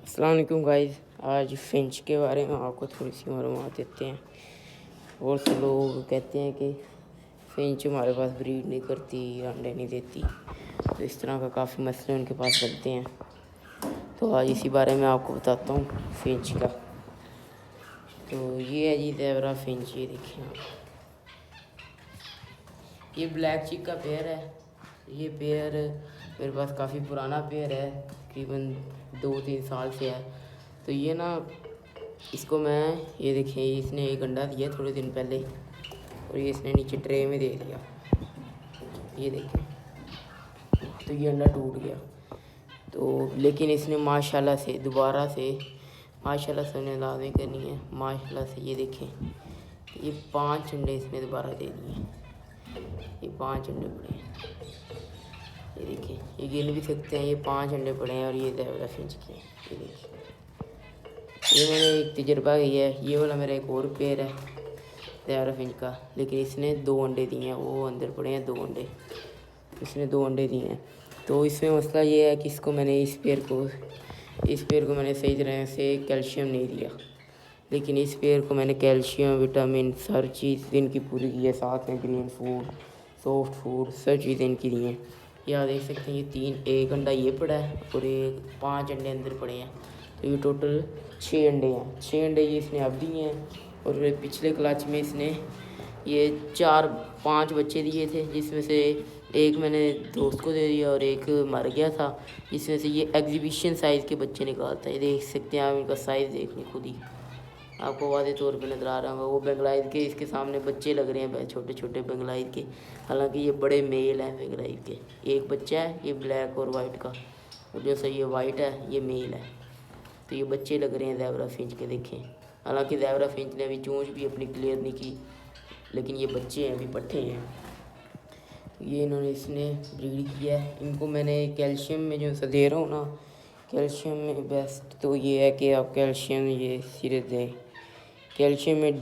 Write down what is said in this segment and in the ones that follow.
अस्सलाम वालेकुम गाइस। आज फिंच के बारे में आपको थोड़ी सी मालूमात देते हैं। बहुत से लोग कहते हैं कि फिंच हमारे पास ब्रीड नहीं करती, अंडे नहीं देती, तो इस तरह का काफ़ी मसले उनके पास बनते हैं। तो आज इसी बारे में आपको बताता हूँ फिंच का। तो ये है जी ज़ेबरा फिंच। ये देखिए आप, ये ब्लैक चिक का पेयर है। ये पेयर मेरे पास काफ़ी पुराना पेयर है, तकरीबन 2-3 साल से है। तो ये ना, इसको मैं, ये देखिए इसने एक अंडा दिया थोड़े दिन पहले और ये इसने नीचे ट्रे में दे दिया। ये देखिए, तो ये अंडा टूट गया। तो लेकिन इसने माशाल्लाह से उन्हें लाजमी करनी है माशाल्लाह से। ये देखें, ये 5 अंडे इसने दोबारा दे दिए। ये 5 अंडे पड़े हैं। ये देखिए, ये गिन भी सकते हैं, ये 5 अंडे पड़े हैं और ये ज़ेबरा फिंच के हैं। ये देखिए, ये मैंने एक तजुर्बा किया है। ये वाला मेरा एक और पेयर है ज़ेबरा फिंच का, लेकिन इसने 2 अंडे दिए हैं। वो अंदर पड़े हैं 2 अंडे, इसने 2 अंडे दिए हैं। तो इसमें मसला ये है कि इस पेयर को मैंने सही तरह से कैल्शियम नहीं दिया, लेकिन इस पेयर को मैंने कैल्शियम, विटामिन, हर चीज़ इनकी पूरी की है। साथ में ग्रीन फूड, सॉफ्ट फूड, सब चीज़ें इनकी दी हैं। यहाँ देख सकते हैं, ये एक अंडा ये पड़ा है और 5 अंडे अंदर पड़े हैं। तो ये टोटल 6 अंडे हैं। 6 अंडे ये इसने अब दिए हैं। और पिछले क्लच में इसने ये 4-5 बच्चे दिए थे, जिसमें से एक मैंने दोस्त को दे दिया और एक मर गया था, जिसमें से ये एग्जीबिशन साइज़ के बच्चे निकालता है। ये देख सकते हैं आप, इनका साइज़ देखने खुद ही आपको वादे तौर पे नज़र आ रहा होगा। वो बेंगलाइज के इसके सामने बच्चे लग रहे हैं, छोटे छोटे बेंगलाइज के। हालांकि ये बड़े मेल हैं बेंगलाइज के। एक बच्चा है ये ब्लैक और वाइट का, और जैसा ये वाइट है ये मेल है। तो ये बच्चे लग रहे हैं ज़ेबरा फिंच के, देखें। हालांकि ज़ेबरा फिंच ने अभी चोंच भी अपनी क्लियर नहीं की, लेकिन ये बच्चे हैं, अभी पट्ठे हैं। ये इसने ब्रीड किया है। इनको मैंने कैल्शियम में जो सा दे रहा हूँ ना, कैल्शियम में बेस्ट तो ये है कि आप कैल्शियम ये सिरे दें। कैल्शियम में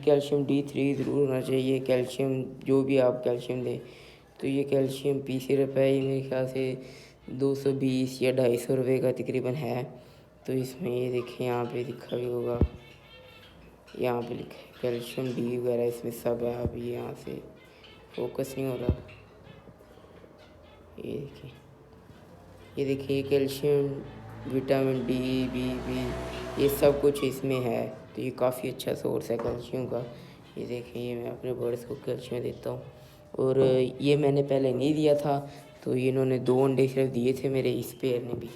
कैल्शियम D3 ज़रूर होना चाहिए। कैल्शियम जो भी आप कैल्शियम दें, तो ये कैल्शियम पी सिरप है, ये मेरे ख्याल से 220 या 250 रुपये का तकरीबन है। तो इसमें ये देखें, यहाँ पे लिखा भी होगा, यहाँ पे लिखा है कैल्शियम D वगैरह, इसमें सब है। अभी यहाँ से फोकस नहीं हो रहा। ये देखिए कैल्शियम, विटामिन D, ये सब कुछ इसमें है। तो ये काफ़ी अच्छा सोर्स है कैल्शियम का। ये देखें, ये मैं अपने बर्ड्स को कैल्शियम देता हूँ। और ये मैंने पहले नहीं दिया था, तो ये इन्होंने 2 अंडे सिर्फ दिए थे मेरे इस पेयर ने भी।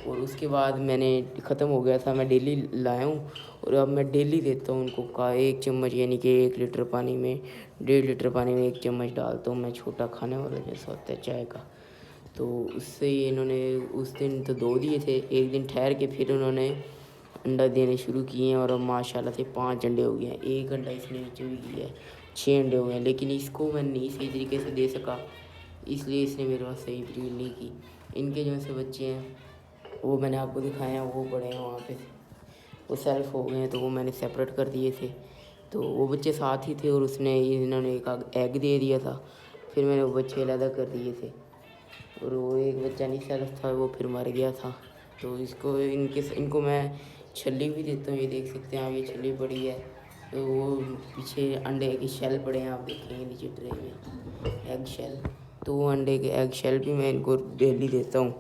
और उसके बाद मैंने ख़त्म हो गया था, मैं डेली लाया हूँ और अब मैं डेली देता हूँ उनको का 1 चम्मच, यानी कि 1 लीटर पानी में 1.5 लीटर पानी में 1 चम्मच डालता हूँ मैं, छोटा खाने वाला जैसा होता है चाय का। तो उससे इन्होंने उस दिन तो 2 दिए थे, एक दिन ठहर के फिर उन्होंने अंडा देने शुरू किए हैं और अब माशाल्लाह से 5 अंडे हो गए हैं। एक अंडा इसने नीचे भी दिया है, 6 अंडे हो गए हैं। लेकिन इसको मैं नहीं सही तरीके से दे सका, इसलिए इसने मेरे पास सही ब्रीड नहीं की। इनके जो से बच्चे हैं वो मैंने आपको दिखाए हैं, वो पड़े हैं वहाँ पे, वो सेल्फ हो गए हैं, तो वो मैंने सेपरेट कर दिए थे। तो वो बच्चे साथ ही थे और इन्होंने एक एग दे दिया था, फिर मैंने वो बच्चे अलग कर दिए थे। और वो एक बच्चा नहीं सेल्फ था, वो फिर मर गया था। तो इनको मैं छल्ली भी देता हूँ। ये देख सकते हैं आप, ये छल्ली पड़ी है। तो वो पीछे अंडे के शेल पड़े हैं, आप देखेंगे नीचे ट्रे में एग शेल। तो वो अंडे के एग शेल भी मैं इनको डेली देता हूँ।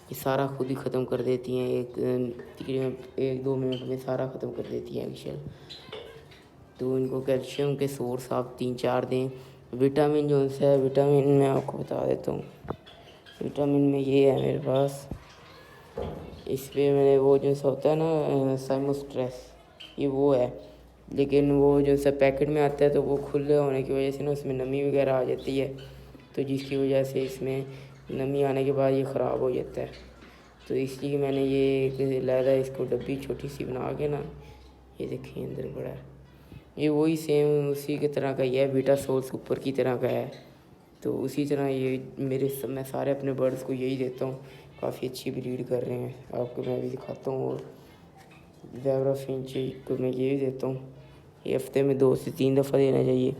ये सारा खुद ही ख़त्म कर देती हैं, तकरीबन 1-2 मिनट में सारा ख़त्म कर देती है एग शेल। तो इनको कैल्शियम के सोर्स आप 3-4 दें। विटामिन जो है, विटामिन मैं आपको बता देता हूँ। विटामिन में ये है मेरे पास, इस पर मैंने वो जो सा होता है ना साइमोस्ट्रेस, ये वो है। लेकिन वो जो सा पैकेट में आता है, तो वो खुले होने की वजह से ना उसमें नमी वगैरह आ जाती है, तो जिसकी वजह से इसमें नमी आने के बाद ये ख़राब हो जाता है। तो इसलिए मैंने ये एक लहदा इसको डब्बी छोटी सी बना के ना, ये देखिए अंदर पड़ा है। ये वही सेम उसी की तरह का ही है, बीटा सोर्स ऊपर की तरह का है। तो उसी तरह ये मैं सारे अपने बर्ड्स को यही देता हूँ। काफ़ी अच्छी ब्रीड कर रहे हैं, आपको मैं भी दिखाता हूँ। और ज़ेबरा फिंच को मैं ये भी देता हूँ, ये हफ्ते में 2 से 3 दफ़ा देना चाहिए।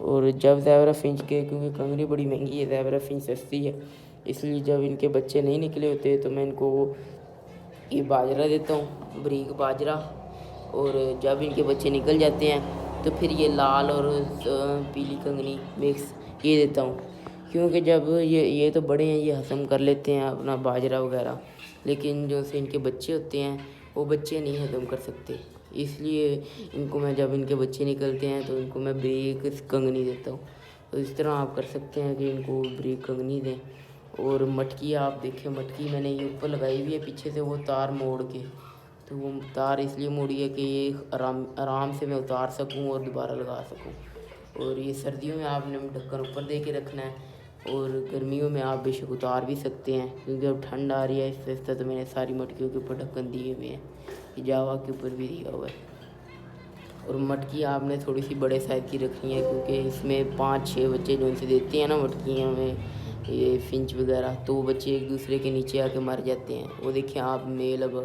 और जब ज़ेबरा फिंच के, क्योंकि कंगनी बड़ी महंगी है, ज़ेबरा फिंच सस्ती है, इसलिए जब इनके बच्चे नहीं निकले होते तो मैं इनको ये बाजरा देता हूँ, बारीक बाजरा। और जब इनके बच्चे निकल जाते हैं तो फिर ये लाल और पीली कंगनी मिक्स ये देता हूँ। क्योंकि जब ये तो बड़े हैं, ये हज़म कर लेते हैं अपना बाजरा वगैरह, लेकिन जो से इनके बच्चे होते हैं वो बच्चे नहीं हज़म कर सकते। इसलिए इनको मैं, जब इनके बच्चे निकलते हैं तो इनको मैं बारीक कंगनी देता हूँ। तो इस तरह आप कर सकते हैं कि इनको बारीक कंगनी दें। और मटकी आप देखें, मटकी मैंने ये ऊपर लगाई हुई है पीछे से वो तार मोड़ के। तो वो तार इसलिए मोड़ी है कि ये आराम से मैं उतार सकूं और दोबारा लगा सकूं। और ये सर्दियों में आपने ढक्कन ऊपर दे के रखना है, और गर्मियों में आप बेशक उतार भी सकते हैं, क्योंकि अब ठंड आ रही है। इससे अच्छा तो मैंने सारी मटकियों के ऊपर ढक्कन दिए हुए हैं, जावा के ऊपर भी दिया हुआ है। और मटकी आपने थोड़ी सी बड़े साइज़ की रखनी है, क्योंकि इसमें 5-6 बच्चे जो इनसे देते हैं ना मटकियाँ में, ये फिंच वगैरह, तो वो बच्चे एक दूसरे के नीचे आके मर जाते हैं। वो देखिए आप, मेल अब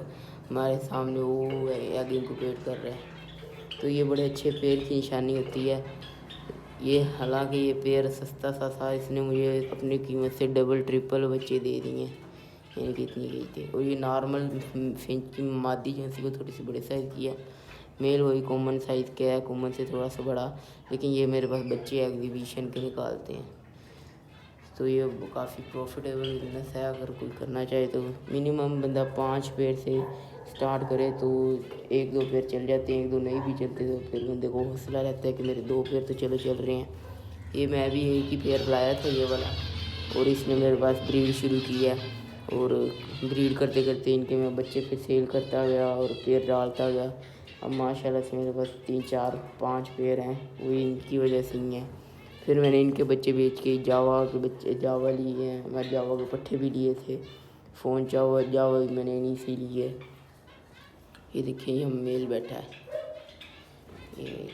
हमारे सामने वो एग इंक्यूबेट कर रहे हैं। तो ये बड़े अच्छे पेड़ की निशानी होती है। ये हालांकि ये पेड़ सस्ता सा था, इसने मुझे अपनी कीमत से डबल ट्रिपल बच्चे दे दिए हैं। यानी कि इतनी गई थी। और ये नॉर्मल फिंच की मादी जो है वो थोड़ी सी बड़े साइज़ की है। मेल वही कॉमन साइज़ का है, कॉमन से थोड़ा सा बड़ा। लेकिन ये मेरे पास बच्चे एग्जीबिशन के निकालते हैं। तो ये काफ़ी प्रॉफिटेबल बिजनेस है। अगर कोई करना चाहे तो मिनिमम बंदा 5 पेड़ से स्टार्ट करे तो 1-2 पेड़ चल जाते हैं, 1-2 नहीं भी चलते तो फिर बंदे को हौसला रहता है कि मेरे 2 पेड़ तो चल रहे हैं। ये मैं भी एक ही पेड़ लाया था ये वाला, और इसने मेरे पास ब्रीड शुरू की है। और ब्रीड करते करते इनके मैं बच्चे फिर सेल करता गया और पेड़ डालता गया। अब माशाल्लाह से मेरे पास 3-4-5 पेड़ हैं, वो इनकी वजह से ही हैं। फिर मैंने इनके बच्चे बेच के जावा के बच्चे जावा लिए हैं। मैं जावा के पट्ठे भी लिए थे, फ़ोन जावा मैंने इन्हीं से लिए। ये देखिए ये मेल बैठा है, ये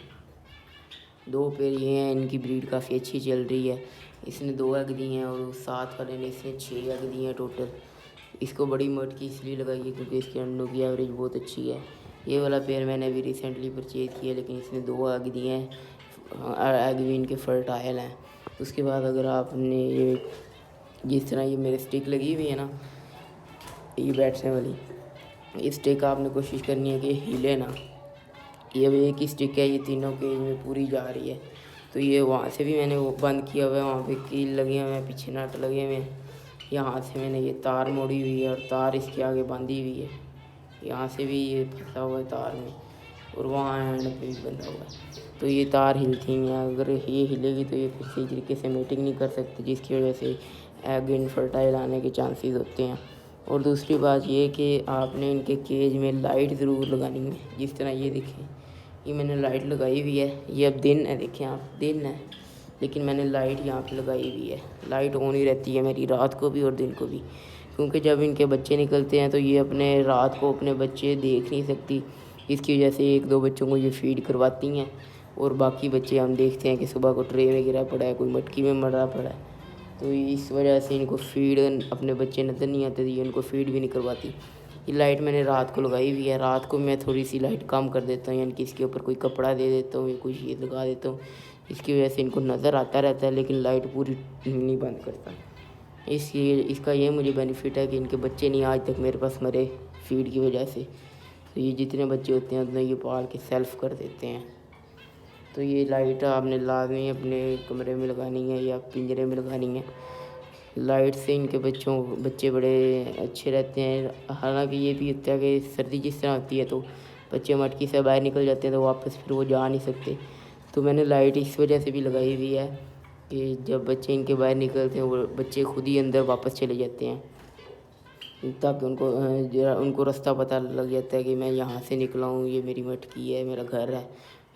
2 पेड़ ये हैं, इनकी ब्रीड काफ़ी अच्छी चल रही है। इसने 2 एग दिए हैं और साथ वाले ने इसने 6 एग दिए हैं टोटल। इसको बड़ी मटकी इसलिए लगाई है क्योंकि इसके अंडों की एवरेज बहुत अच्छी है। ये वाला पेड़ मैंने अभी रिसेंटली परचेज़ किया, लेकिन इसने 2 एग दिए हैं, एग भी इनके फर्टाइल हैं। उसके बाद अगर आपने ये जिस तरह ये मेरे स्टिक लगी हुई है ना, ये बैठने वाली, इस स्टिक आपने कोशिश करनी है कि हिले ना। ये अब एक ही स्टिक है, ये तीनों केज में पूरी जा रही है। तो ये वहाँ से भी मैंने वो बंद किया हुआ है, वहाँ पे कील लगे हुए हैं, पीछे नट लगे हुए हैं। यहाँ से मैंने ये तार मोड़ी हुई है और तार इसके आगे बांधी हुई है। यहाँ से भी ये फंसा हुआ है तार में, और वहाँ हैंड पे भी बंधा हुआ है। तो ये तार हिलती हैं, अगर ये हिलेगी तो ये फिर सही तरीके से मेटिंग नहीं कर सकती, जिसकी वजह से एग इनफर्टाइल आने के चांसेस होते हैं। और दूसरी बात ये कि आपने इनके केज में लाइट ज़रूर लगानी है। जिस तरह ये देखें, ये मैंने लाइट लगाई हुई है। ये अब दिन है, देखें आप, दिन है, लेकिन मैंने लाइट यहाँ पे लगाई हुई है। लाइट ऑन ही रहती है मेरी रात को भी और दिन को भी, क्योंकि जब इनके बच्चे निकलते हैं तो ये अपने रात को अपने बच्चे देख नहीं सकती। इसकी वजह से 1-2 बच्चों को ये फीड करवाती हैं, और बाकी बच्चे हम देखते हैं कि सुबह को ट्रे में गिरा पड़ा है, कोई मटकी में मरा पड़ा है। तो इस वजह से इनको फीड, अपने बच्चे नज़र नहीं आते, तो ये इनको फीड भी नहीं करवाती। ये लाइट मैंने रात को लगाई हुई है। रात को मैं थोड़ी सी लाइट कम कर देता हूँ, यानी कि इसके ऊपर कोई कपड़ा दे देता हूँ या कुछ ये लगा देता हूँ। इसकी वजह से इनको नज़र आता रहता है, लेकिन लाइट पूरी नहीं बंद करता। इसलिए इसका ये मुझे बेनिफिट है कि इनके बच्चे नहीं आज तक मेरे पास मरे फीड की वजह से। तो ये जितने बच्चे होते हैं उतने ये पाल के सेल्फ कर देते हैं। तो ये लाइट आपने लाजमी अपने कमरे में लगानी है या पिंजरे में लगानी है। लाइट से इनके बच्चे बड़े अच्छे रहते हैं। हालांकि ये भी होता है कि सर्दी जिस तरह होती है तो बच्चे मटकी से बाहर निकल जाते हैं, तो वापस फिर वो जा नहीं सकते। तो मैंने लाइट इस वजह से भी लगाई हुई है कि जब बच्चे इनके बाहर निकलते हैं वो बच्चे खुद ही अंदर वापस चले जाते हैं, ताकि उनको रास्ता पता लग जाता है कि मैं यहाँ से निकला हूँ, ये मेरी मटकी है, मेरा घर है,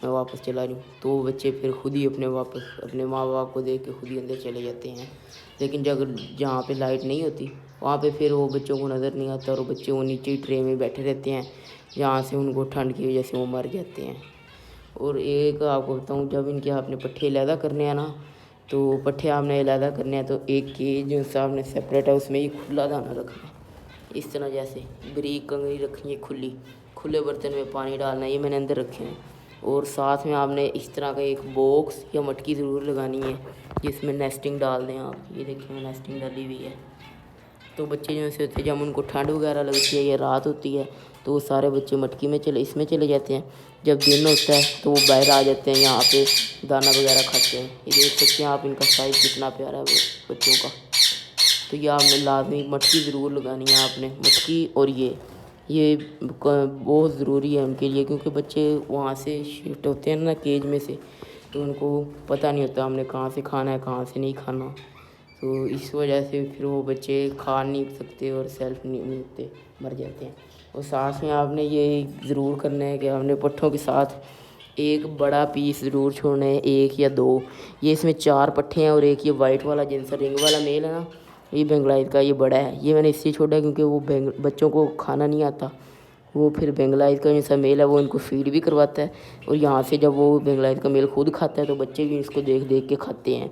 मैं वापस चला रही हूँ। तो वो बच्चे फिर खुद ही अपने माँ बाप को देख के खुद ही अंदर चले जाते हैं। लेकिन जब जहाँ पे लाइट नहीं होती वहाँ पे फिर वो बच्चों को नज़र नहीं आता, और बच्चे वो नीचे ही ट्रे में बैठे रहते हैं, जहाँ से उनको ठंड की वजह से वो मर जाते हैं। और एक आपको बताऊँ, जब इनके आपने पट्ठे अलहदा करने हैं ना, तो पट्ठे आपने अलहदा करने हैं तो एक केज जो सा आपने सेपरेट है उसमें ही खुला दाना रखना है। इस तरह जैसे बारीक कंगनी रखनी है खुली, खुले बर्तन में पानी डालना है, ये मैंने अंदर रखे हैं। और साथ में आपने इस तरह का एक बॉक्स या मटकी ज़रूर लगानी है जिसमें नेस्टिंग डाल दें आप। ये देखिए मैं नेस्टिंग डाली हुई है। तो बच्चे जो से होते हैं जब उनको ठंड वगैरह लगती है या रात होती है तो वो सारे बच्चे मटकी में इसमें चले जाते हैं। जब दिन होता है तो वो बाहर आ जाते हैं, यहाँ पे दाना वगैरह खाते हैं। ये देख सकते हैं आप इनका साइज़ कितना प्यारा है बच्चों का। तो ये आपने लाजमी मटकी ज़रूर लगानी है आपने, मटकी। और ये बहुत ज़रूरी है उनके लिए, क्योंकि बच्चे वहाँ से शिफ्ट होते हैं ना केज में से, तो उनको पता नहीं होता हमने कहाँ से खाना है कहाँ से नहीं खाना। तो इस वजह से फिर वो बच्चे खा नहीं सकते और सेल्फ नहीं मिलते, मर जाते हैं। और साथ में आपने ये ज़रूर करना है कि आपने पट्ठों के साथ एक बड़ा पीस ज़रूर छोड़ना है, 1 या 2। ये इसमें 4 पट्ठे हैं और एक ये वाइट वाला जिनसा रिंग वाला मेल है ना, ये बेंगलाइज का, ये बड़ा है। ये मैंने इससे छोड़ा क्योंकि वो बच्चों को खाना नहीं आता। वो फिर बेंगलाइज का जैसा मेल है वो इनको फीड भी करवाता है, और यहाँ से जब वो बेंगलाइज का मेल खुद खाता है तो बच्चे भी इसको देख देख के खाते हैं।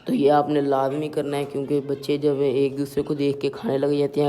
तो ये आपने लाजमी करना है, क्योंकि बच्चे जब एक दूसरे को देख के खाने लग जाते हैं